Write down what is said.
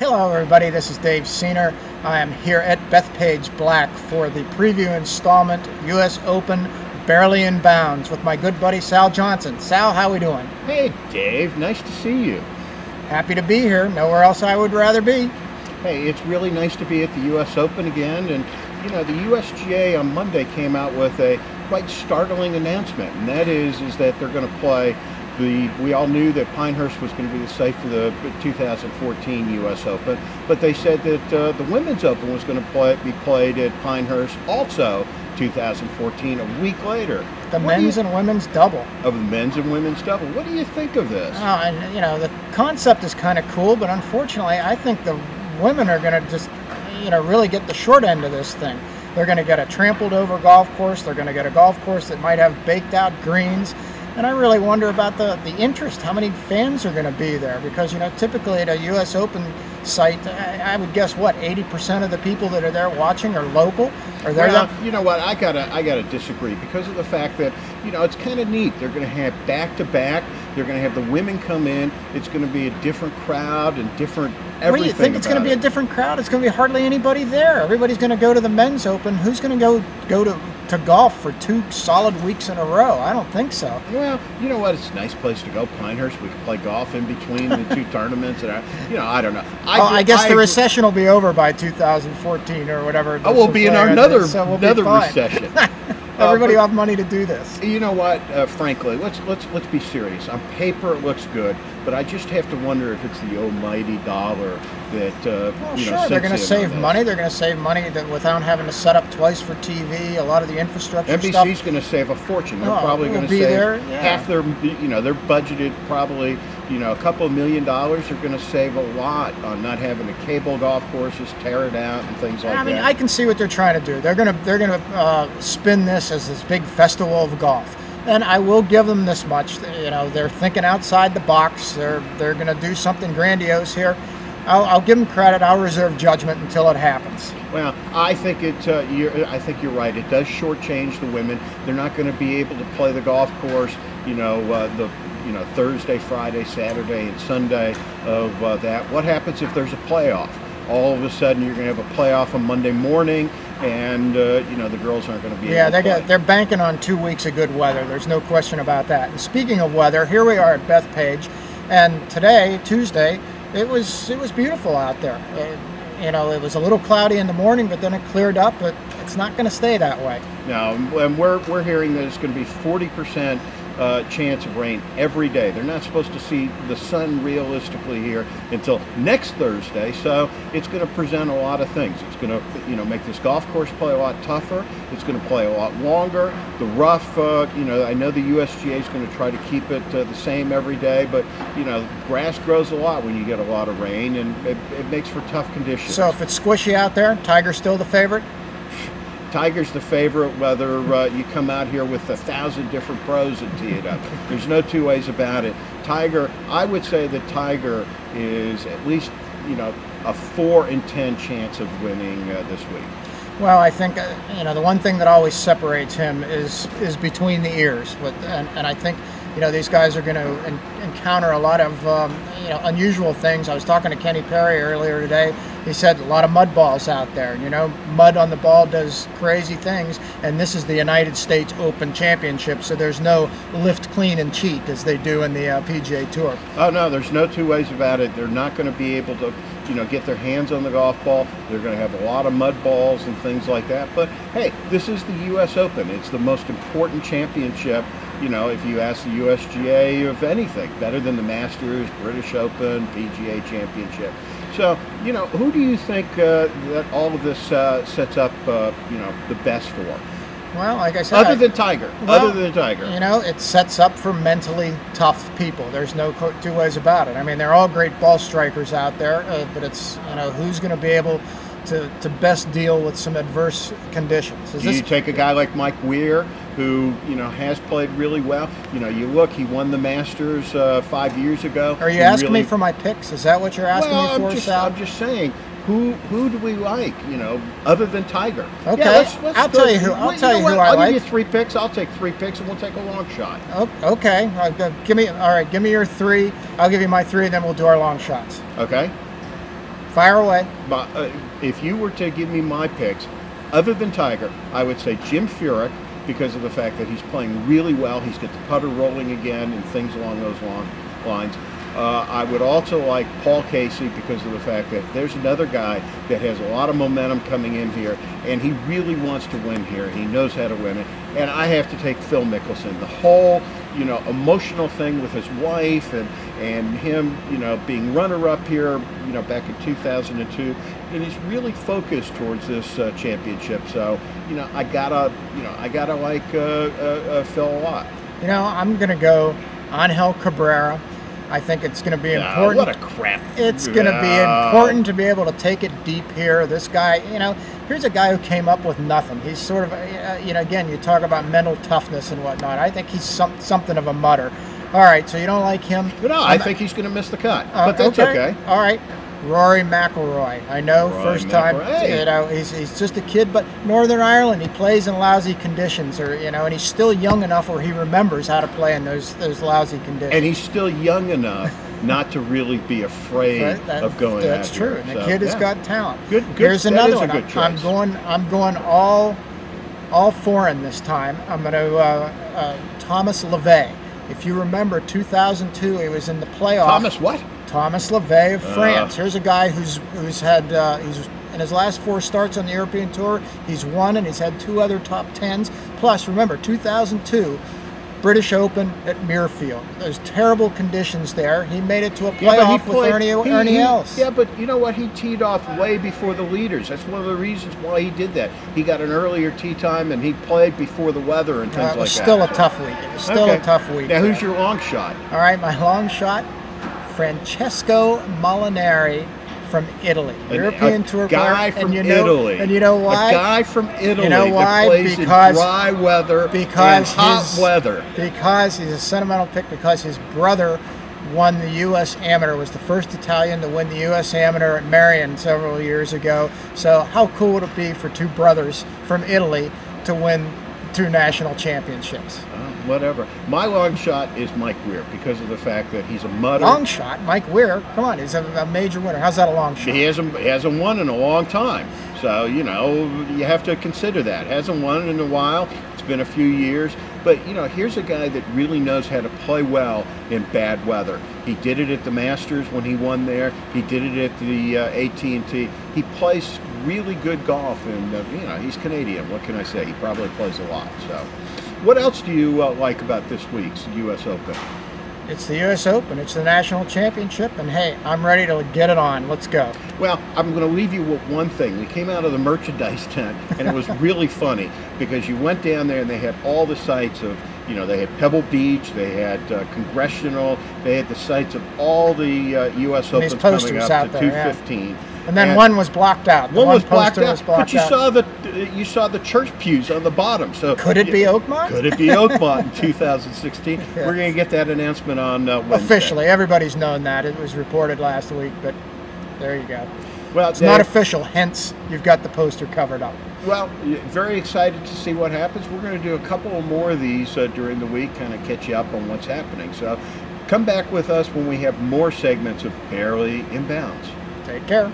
Hello everybody, this is Dave Senior. I am here at Bethpage Black for the preview installment US Open Barely in Bounds with my good buddy Sal Johnson. Sal, how we doing? Hey Dave, nice to see you. Happy to be here. Nowhere else I would rather be. Hey, it's really nice to be at the US Open again, and you know, the USGA on Monday came out with a quite startling announcement, and that is that they're going to play we all knew that Pinehurst was going to be the site for the 2014 US Open, but they said that the Women's Open was going to be played at Pinehurst also 2014, a week later. The men's and women's double. Of the men's and women's double. What do you think of this? And you know, the concept is kind of cool, but unfortunately I think the women are going to just, you know, really get the short end of this thing. They're going to get a trampled over golf course. They're going to get a golf course that might have baked out greens. And I really wonder about the interest, how many fans are going to be there, because, you know, typically at a US Open site, I would guess, what, 80% of the people that are there watching are local? Are there? Well, you know what, I gotta disagree, because of the fact that, you know, it's kind of neat. They're going to have back-to-back. They're going to have the women come in. It's going to be a different crowd and different everything. What do you think? It's going to be a different crowd? It's going to be hardly anybody there. Everybody's going to go to the men's open. Who's going to go to golf for 2 solid weeks in a row? I don't think so. Well, you know what? It's a nice place to go, Pinehurst. We can play golf in between the 2 tournaments. And you know, I don't know. I guess the recession will be over by 2014 or whatever. Oh, we'll be in another recession. Everybody will have money to do this. You know what? Frankly, let's be serious. On paper, it looks good, but I just have to wonder if it's the almighty dollar that well, sure, they're going to save money. They're going to save money without having to set up twice for TV. A lot of the infrastructure stuff. NBC's going to save a fortune. They're probably going to save half their. You know, they're budgeted probably. You know, a couple $1 million are going to save a lot on not having to cable golf courses, tear it out, and things like that. I mean, I can see what they're trying to do. They're going to spin this as this big festival of golf, and I will give them this much. You know, they're thinking outside the box. They're going to do something grandiose here. I'll give them credit. I'll reserve judgment until it happens. Well, I think I think you're right. It does shortchange the women. They're not going to be able to play the golf course. You know, Thursday, Friday, Saturday, and Sunday of that. What happens if there's a playoff? All of a sudden, you're going to have a playoff on Monday morning, and you know, the girls aren't going to be able to play. They're banking on 2 weeks of good weather. There's no question about that. And speaking of weather, here we are at Bethpage, and today, Tuesday, it was beautiful out there. You know, it was a little cloudy in the morning, but then it cleared up. But it's not going to stay that way. No, and we're hearing that it's going to be 40% chance of rain every day. They're not supposed to see the sun realistically here until next Thursday, so it's going to present a lot of things. It's going to, you know, make this golf course play a lot tougher. It's going to play a lot longer. The rough, you know, I know the USGA is going to try to keep it the same every day, but you know, grass grows a lot when you get a lot of rain, and it makes for tough conditions. So if it's squishy out there, Tiger's still the favorite? Tiger's the favorite, whether you come out here with 1,000 different pros and tee it up. There's no 2 ways about it. Tiger, I would say that Tiger is at least, you know, a 4 in 10 chance of winning this week. Well, I think, you know, the one thing that always separates him is between the ears. And I think, you know, these guys are going to encounter a lot of, you know, unusual things. I was talking to Kenny Perry earlier today. He said a lot of mud balls out there. You know, mud on the ball does crazy things. And this is the United States Open Championship, so there's no lift, clean, and cheat as they do in the PGA Tour. Oh, no, there's no 2 ways about it. They're not going to be able to, you know, get their hands on the golf ball. They're going to have a lot of mud balls and things like that. But, hey, this is the US Open. It's the most important championship. You know, if you ask the USGA of anything, better than the Masters, British Open, PGA Championship. So, you know, who do you think that all of this sets up, you know, the best for? Well, like I said, other than Tiger, you know, it sets up for mentally tough people. There's no 2 ways about it. I mean, they're all great ball strikers out there, but it's, you know, who's going to be able to best deal with some adverse conditions. Do you take a guy like Mike Weir, who, you know, has played really well? You know, you look, he won the Masters 5 years ago. Are you asking me for my picks? Is that what you're asking me for, Sal? I'm just saying, who do we like, you know, other than Tiger? Okay, yeah, I'll tell you who I like. I'll give you 3 picks. I'll take 3 picks, and we'll take a long shot. Oh, okay, give me your 3. I'll give you my 3, and then we'll do our long shots. Okay. Fire away. If you were to give me my picks, other than Tiger, I would say Jim Furyk, because of the fact that he's playing really well. He's got the putter rolling again and things along those lines. I would also like Paul Casey because of the fact that there's another guy that has a lot of momentum coming in here, and he really wants to win here. He knows how to win it. And I have to take Phil Mickelson. The whole, emotional thing with his wife and him, being runner-up here, back in 2002, and he's really focused towards this championship. So, I gotta like Phil a lot. I'm gonna go Angel Cabrera. I think it's going to be important. What a crap. It's going to be important to be able to take it deep here. This guy, here's a guy who came up with nothing. He's sort of, again, you talk about mental toughness and whatnot. I think he's something of a mutter. All right, so you don't like him? No, I think he's going to miss the cut, but that's okay. All right. Rory McIlroy. I know, first time, he's just a kid, but Northern Ireland, he plays in lousy conditions, and he's still young enough where he remembers how to play in those lousy conditions. And he's still young enough not to really be afraid of going out. That's true. And the kid has got talent. Good. Here's another one. I'm going all foreign this time. I'm going to Thomas LeVay. If you remember 2002, he was in the playoff. Thomas what? Thomas LeVay of France. Here's a guy who's had he's in his last 4 starts on the European Tour. He's won, and he's had 2 other top 10s. Plus, remember 2002 British Open at Muirfield. There's terrible conditions there. He made it to a playoff with Ernie Els. Yeah, but you know what? He teed off way before the leaders. That's one of the reasons why he did that. He got an earlier tee time, and he played before the weather and things like that. It was still a tough week. It was still a tough week. Now, who's your long shot? All right, my long shot, Francesco Molinari from Italy. European Tour guy player. From Italy. And you know why? A guy from Italy. You know why? That plays in dry weather and hot weather. Because he's a sentimental pick, because his brother won the U.S. Amateur, was the first Italian to win the U.S. Amateur at Marion several years ago. So how cool would it be for 2 brothers from Italy to win 2 national championships? Whatever. My long shot is Mike Weir because of the fact that he's a mutter. Long shot? Mike Weir? Come on, he's a major winner. How's that a long shot? He hasn't won in a long time. So, you have to consider that. Hasn't won in a while. It's been a few years. But, here's a guy that really knows how to play well in bad weather. He did it at the Masters when he won there. He did it at the AT&T. He plays really good golf, and, he's Canadian. What can I say? He probably plays a lot. So, what else do you like about this week's U.S. Open? It's the U.S. Open. It's the national championship, and hey, I'm ready to get it on. Let's go. Well, I'm going to leave you with one thing. We came out of the merchandise tent, and it was really funny because you went down there and they had all the sites of, they had Pebble Beach, they had Congressional, they had the sites of all the U.S. Opens coming up to 215. Yeah. And then one was blocked out. One was blocked out, but you saw the church pews on the bottom. So could it be Oakmont? Could it be Oakmont in 2016? Yes. We're going to get that announcement on Wednesday. Officially, everybody's known that. It was reported last week, but there you go. Well, it's not official. Hence, you've got the poster covered up. Well, very excited to see what happens. We're going to do a couple more of these during the week, kind of catch you up on what's happening. So come back with us when we have more segments of Barely in Bounds. Take care.